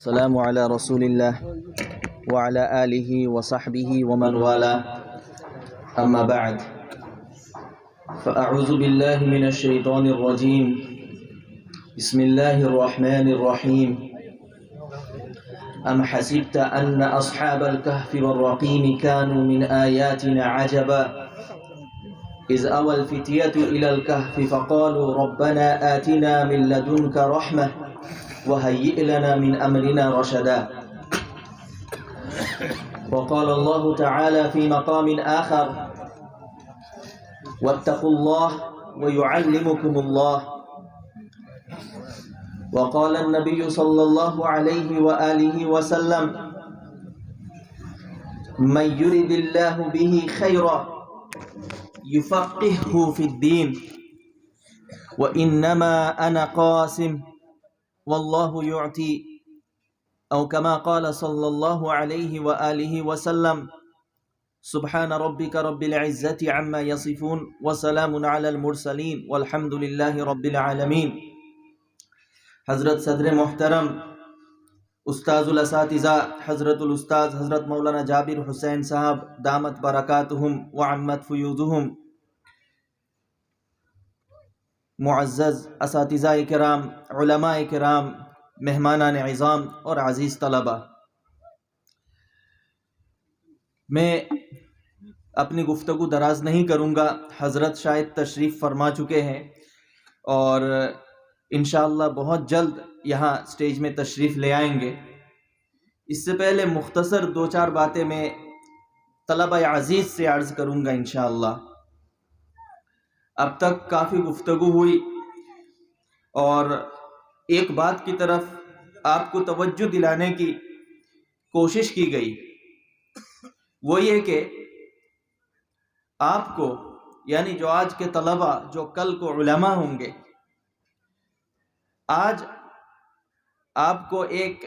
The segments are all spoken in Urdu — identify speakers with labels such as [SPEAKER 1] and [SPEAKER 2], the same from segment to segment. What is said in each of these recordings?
[SPEAKER 1] السلام على رسول الله وعلى آله وصحبه ومن والاه أما بعد فأعوذ بالله من الشيطان الرجيم بسم الله الرحمن الرحيم أم حسبت أن أصحاب الكهف والرقيم كانوا من آياتنا عجبا إذ أوى الفتية إلى الكهف فقالوا ربنا آتنا من لدنك رحمة وهيئ لنا من أمرنا رشدا وقال الله تعالى في مقام آخر واتقوا الله ويعلمكم الله وقال النبي صلى الله عليه وآله وسلم من يرد الله به خيرا يفقهه في الدين وإنما أنا قاسم والله يعطي أو كما قال صلى الله عليه وآله وسلم سبحان ربك رب العزة عما يصفون وسلام على المرسلين والحمد لله رب العالمين. حضرت صدر محترم استاذ الاساتذہ حضرت الاستاذ حضرت مولانا جابر حسین صاحب دامت برکاتہم وعمت فیوضہم، معزز اساتذہ کرام، علماء کرام، مہمانان عظام اور عزیز طلبہ، میں اپنی گفتگو دراز نہیں کروں گا. حضرت شاید تشریف فرما چکے ہیں اور انشاءاللہ بہت جلد یہاں سٹیج میں تشریف لے آئیں گے. اس سے پہلے مختصر دو چار باتیں میں طلبہ عزیز سے عرض کروں گا انشاءاللہ. اب تک کافی گفتگو ہوئی اور ایک بات کی طرف آپ کو توجہ دلانے کی کوشش کی گئی، وہ یہ کہ آپ کو یعنی جو آج کے طلبہ جو کل کو علماء ہوں گے، آج آپ کو ایک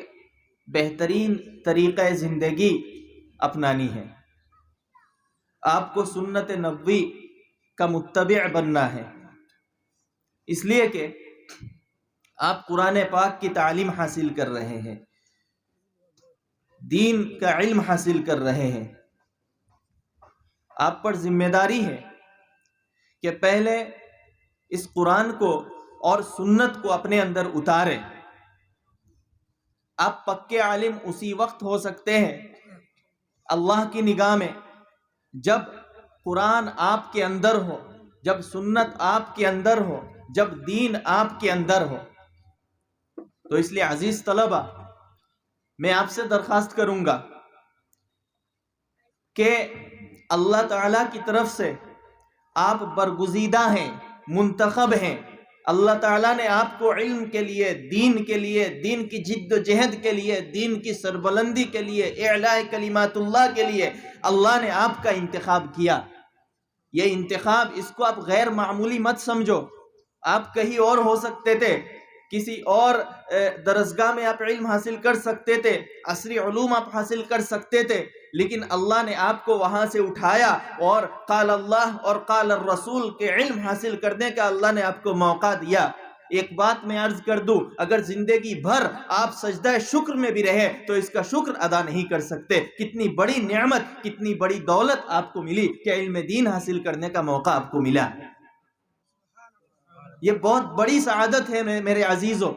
[SPEAKER 1] بہترین طریقہ زندگی اپنانی ہے. آپ کو سنت نبوی کا متبع بننا ہے، اس لیے کہ آپ قرآن پاک کی تعلیم حاصل کر رہے ہیں، دین کا علم حاصل کر رہے ہیں. آپ پر ذمہ داری ہے کہ پہلے اس قرآن کو اور سنت کو اپنے اندر اتاریں. آپ پکے عالم اسی وقت ہو سکتے ہیں اللہ کی نگاہ میں جب قرآن آپ کے اندر ہو، جب سنت آپ کے اندر ہو، جب دین آپ کے اندر ہو. تو اس لیے عزیز طلبہ، میں آپ سے درخواست کروں گا کہ اللہ تعالیٰ کی طرف سے آپ برگزیدہ ہیں، منتخب ہیں. اللہ تعالیٰ نے آپ کو علم کے لیے، دین کی جد و جہد کے لیے، دین کی سربلندی کے لیے، اعلاء کلمات اللہ کے لیے اللہ نے آپ کا انتخاب کیا. یہ انتخاب، اس کو آپ غیر معمولی مت سمجھو. آپ کہیں اور ہو سکتے تھے، کسی اور درسگاہ میں آپ علم حاصل کر سکتے تھے، عصری علوم آپ حاصل کر سکتے تھے، لیکن اللہ نے آپ کو وہاں سے اٹھایا اور قال اللہ اور قال الرسول کے علم حاصل کرنے کا اللہ نے آپ کو موقع دیا. ایک بات میں عرض کر دوں، اگر زندگی بھر آپ سجدہ شکر میں بھی رہے تو اس کا شکر ادا نہیں کر سکتے. کتنی بڑی نعمت، کتنی بڑی دولت آپ کو ملی کہ علم دین حاصل کرنے کا موقع آپ کو ملا. یہ بہت بڑی سعادت ہے میرے عزیزوں،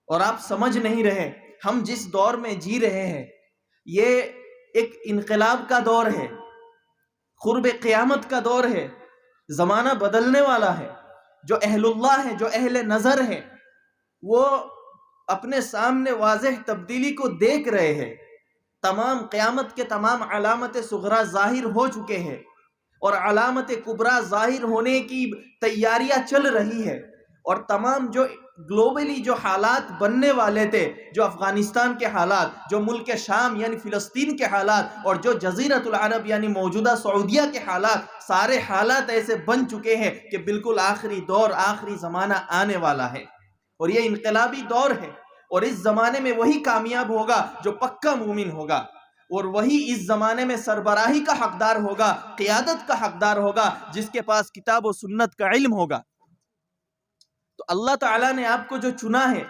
[SPEAKER 1] اور آپ سمجھ نہیں رہے. ہم جس دور میں جی رہے ہیں یہ ایک انقلاب کا دور ہے، قرب قیامت کا دور ہے. زمانہ بدلنے والا ہے. جو اہل اللہ ہے، جو اہل نظر ہے، وہ اپنے سامنے واضح تبدیلی کو دیکھ رہے ہیں. تمام قیامت کے تمام علامت صغرا ظاہر ہو چکے ہیں اور علامت کبرا ظاہر ہونے کی تیاریاں چل رہی ہے. اور تمام جو گلوبلی جو حالات بننے والے تھے، جو افغانستان کے حالات، جو ملک شام یعنی فلسطین کے حالات، اور جو جزیرۃ العرب یعنی موجودہ سعودیہ کے حالات، سارے حالات ایسے بن چکے ہیں کہ بالکل آخری دور، آخری زمانہ آنے والا ہے. اور یہ انقلابی دور ہے، اور اس زمانے میں وہی کامیاب ہوگا جو پکا مومن ہوگا، اور وہی اس زمانے میں سربراہی کا حقدار ہوگا، قیادت کا حقدار ہوگا، جس کے پاس کتاب و سنت کا علم ہوگا. تو اللہ تعالیٰ نے آپ کو جو چنا ہے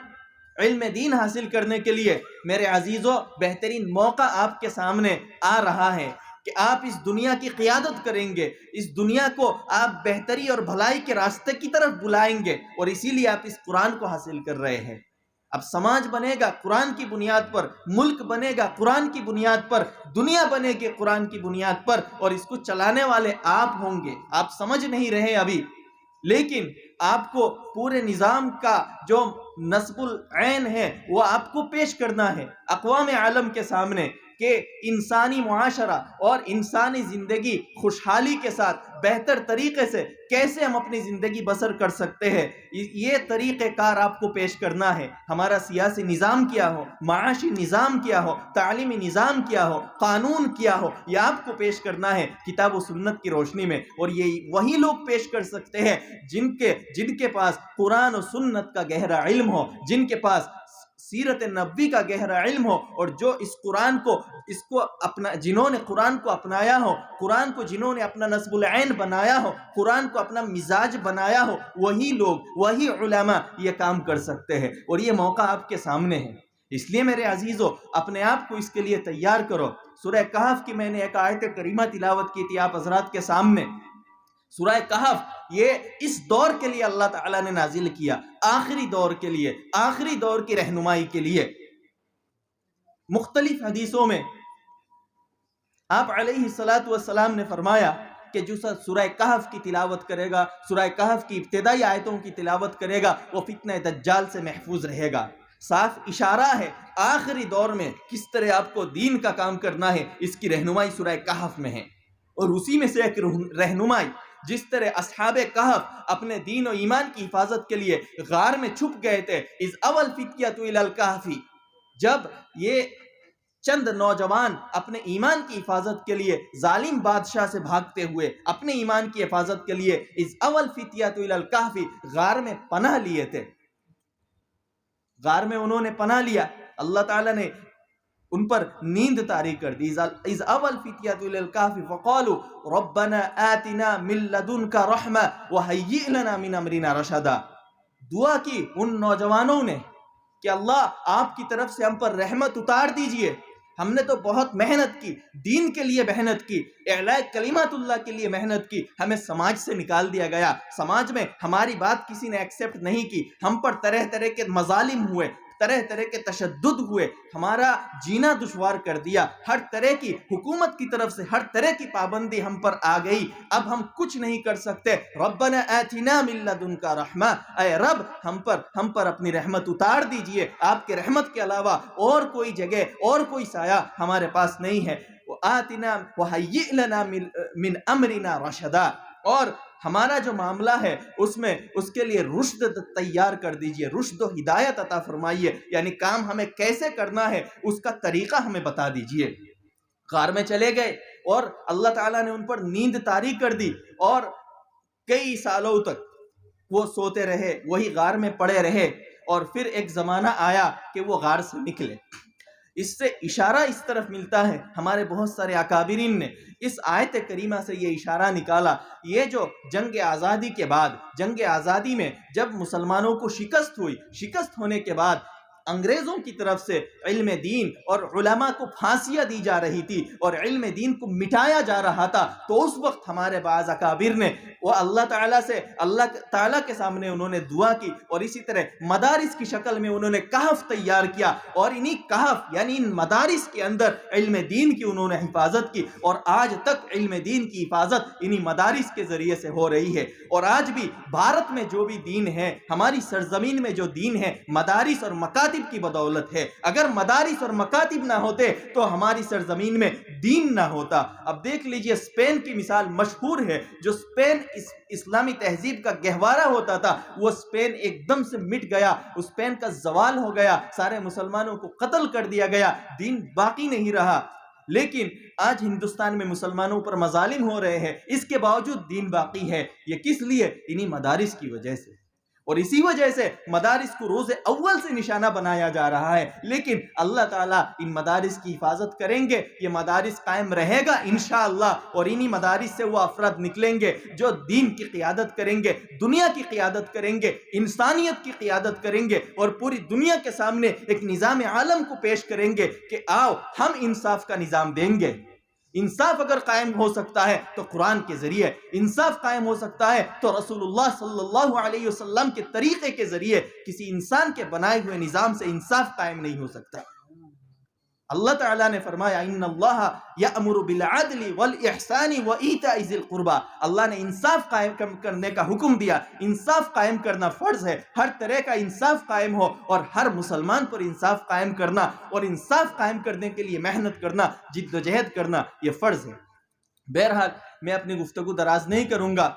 [SPEAKER 1] علم دین حاصل کرنے کے لیے میرے عزیزوں بہترین موقع آپ کے سامنے آ رہا ہے کہ آپ اس دنیا کی قیادت کریں گے، اس دنیا کو آپ بہتری اور بھلائی کے راستے کی طرف بلائیں گے، اور اسی لیے آپ اس قرآن کو حاصل کر رہے ہیں۔ اب سماج بنے گا قرآن کی بنیاد پر، ملک بنے گا قرآن کی بنیاد پر، دنیا بنے گی قرآن کی بنیاد پر، اور اس کو چلانے والے آپ ہوں گے۔ آپ سمجھ نہیں رہے ابھی، لیکن آپ کو پورے نظام کا جو نصب العین ہے وہ آپ کو پیش کرنا ہے اقوام عالم کے سامنے، کہ انسانی معاشرہ اور انسانی زندگی خوشحالی کے ساتھ بہتر طریقے سے کیسے ہم اپنی زندگی بسر کر سکتے ہیں، یہ طریقہ کار آپ کو پیش کرنا ہے۔ ہمارا سیاسی نظام کیا ہو، معاشی نظام کیا ہو، تعلیمی نظام کیا ہو، قانون کیا ہو، یہ آپ کو پیش کرنا ہے کتاب و سنت کی روشنی میں، اور یہ وہی لوگ پیش کر سکتے ہیں جن کے پاس قرآن و سنت کا گہرا علم ہو، جن کے پاس سیرت نبوی کا گہرا علم ہو، اور جو جنہوں نے قرآن کو اپنایا ہو، قرآن کو جنہوں نے اپنا نصب العین بنایا ہو، قرآن کو اپنا مزاج بنایا ہو، وہی لوگ، وہی علماء یہ کام کر سکتے ہیں، اور یہ موقع آپ کے سامنے ہے۔ اس لیے میرے عزیزو اپنے آپ کو اس کے لیے تیار کرو۔ سورہ کہف کی میں نے ایک آیت کریمہ تلاوت کی تھی آپ حضرات کے سامنے۔ سورہ کہف یہ اس دور کے لیے اللہ تعالیٰ نے نازل کیا، آخری دور کے لیے، آخری دور کی رہنمائی کے لیے۔ مختلف حدیثوں میں آپ علیہ السلام نے فرمایا کہ جو سورہ کہف کی تلاوت کرے گا، سورہ کہف کی ابتدائی آیتوں کی تلاوت کرے گا، وہ فتنہ دجال سے محفوظ رہے گا۔ صاف اشارہ ہے آخری دور میں کس طرح آپ کو دین کا کام کرنا ہے، اس کی رہنمائی سورہ کہف میں ہے۔ اور اسی میں سے ایک رہنمائی، جس طرح اصحاب کہف اپنے دین و ایمان کی حفاظت کے لیے غار میں چھپ گئے تھے، اذ اول فتیۃ الی الکہف، جب یہ چند نوجوان اپنے ایمان کی حفاظت کے لیے ظالم بادشاہ سے بھاگتے ہوئے اپنے ایمان کی حفاظت کے لیے اذ اول فتیۃ الی الکہف غار میں پناہ لیے تھے، غار میں انہوں نے پناہ لیا، اللہ تعالیٰ نے ان پر نیند طاری کر دی۔ اذ اول فتیۃ الی الکہف فقالوا ربنا آتنا من لدنک رحمہ وہیئ لنا من امرنا رشدا، دعا کی ان نوجوانوں نے کہ اللہ آپ کی طرف سے ہم پر رحمت اتار دیجئے، ہم نے تو بہت محنت کی، دین کے لیے محنت کی، اعلاء کلمات اللہ کے لیے محنت کی، ہمیں سماج سے نکال دیا گیا، سماج میں ہماری بات کسی نے ایکسیپٹ نہیں کی، ہم پر طرح طرح کے مظالم ہوئے، طرح طرح کے تشدد ہوئے، ہمارا جینا دشوار کر دیا، ہر طرح کی حکومت کی طرف سے ہر طرح کی پابندی ہم پر آ گئی، اب ہم کچھ نہیں کر سکتے، ربنا آتنا من لدنک رحمہ، اے رب ہم پر اپنی رحمت اتار دیجئے، آپ کے رحمت کے علاوہ اور کوئی جگہ اور کوئی سایہ ہمارے پاس نہیں ہے، آتنا وہیئ لنا من امرنا رشدا، اور ہمارا جو معاملہ ہے اس کے لیے رشد تیار کر دیجئے، رشد و ہدایت عطا فرمائیے، یعنی کام ہمیں کیسے کرنا ہے اس کا طریقہ ہمیں بتا دیجئے۔ غار میں چلے گئے اور اللہ تعالیٰ نے ان پر نیند طاری کر دی، اور کئی سالوں تک وہ سوتے رہے، وہی غار میں پڑے رہے، اور پھر ایک زمانہ آیا کہ وہ غار سے نکلے۔ اس سے اشارہ اس طرف ملتا ہے، ہمارے بہت سارے اکابرین نے اس آیت کریمہ سے یہ اشارہ نکالا، یہ جو جنگ آزادی کے بعد، جنگ آزادی میں جب مسلمانوں کو شکست ہوئی، شکست ہونے کے بعد انگریزوں کی طرف سے علم دین اور علماء کو پھانسیاں دی جا رہی تھی اور علم دین کو مٹایا جا رہا تھا، تو اس وقت ہمارے بعض اکابر نے وہ اللہ تعالیٰ کے سامنے انہوں نے دعا کی، اور اسی طرح مدارس کی شکل میں انہوں نے کہف تیار کیا، اور انہی کہف یعنی ان مدارس کے اندر علم دین کی انہوں نے حفاظت کی، اور آج تک علم دین کی حفاظت انہی مدارس کے ذریعے سے ہو رہی ہے۔ اور آج بھی بھارت میں جو بھی دین ہے، ہماری سرزمین میں جو دین ہے، مدارس اور مکاتب کی بدولت ہے، اگر مدارس اور مکاتب نہ ہوتے تو ہماری سرزمین میں دین نہ ہوتا۔ اب دیکھ لیجئے اسپین کی مثال مشہور ہے، جو اسپین اسلامی تہذیب کا گہوارہ ہوتا تھا، وہ اسپین ایک دم سے مٹ گیا، اسپین کا زوال ہو گیا، سارے مسلمانوں کو قتل کر دیا گیا، دین باقی نہیں رہا۔ لیکن آج ہندوستان میں مسلمانوں پر مظالم ہو رہے ہیں، اس کے باوجود دین باقی ہے، یہ کس لیے؟ انہی مدارس کی وجہ سے۔ اور اسی وجہ سے مدارس کو روز اول سے نشانہ بنایا جا رہا ہے. لیکن اللہ تعالیٰ ان مدارس کی حفاظت کریں گے، یہ مدارس قائم رہے گا انشاءاللہ، اور انہی مدارس سے وہ افراد نکلیں گے جو دین کی قیادت کریں گے، دنیا کی قیادت کریں گے، انسانیت کی قیادت کریں گے، اور پوری دنیا کے سامنے ایک نظام عالم کو پیش کریں گے کہ آؤ ہم انصاف کا نظام دیں گے. انصاف اگر قائم ہو سکتا ہے تو قرآن کے ذریعے، انصاف قائم ہو سکتا ہے تو رسول اللہ صلی اللہ علیہ وسلم کے طریقے کے ذریعے. کسی انسان کے بنائے ہوئے نظام سے انصاف قائم نہیں ہو سکتا. اللہ تعالیٰ نے فرمایا ان اللہ یأمر بالعدل والاحسان وایتاء ذی القربى. اللہ نے انصاف قائم کرنے کا حکم دیا. انصاف قائم کرنا فرض ہے، ہر طرح کا انصاف قائم ہو، اور ہر مسلمان پر انصاف قائم کرنا اور انصاف قائم کرنے کے لیے محنت کرنا، جد و جہد کرنا، یہ فرض ہے. بہرحال میں اپنی گفتگو دراز نہیں کروں گا.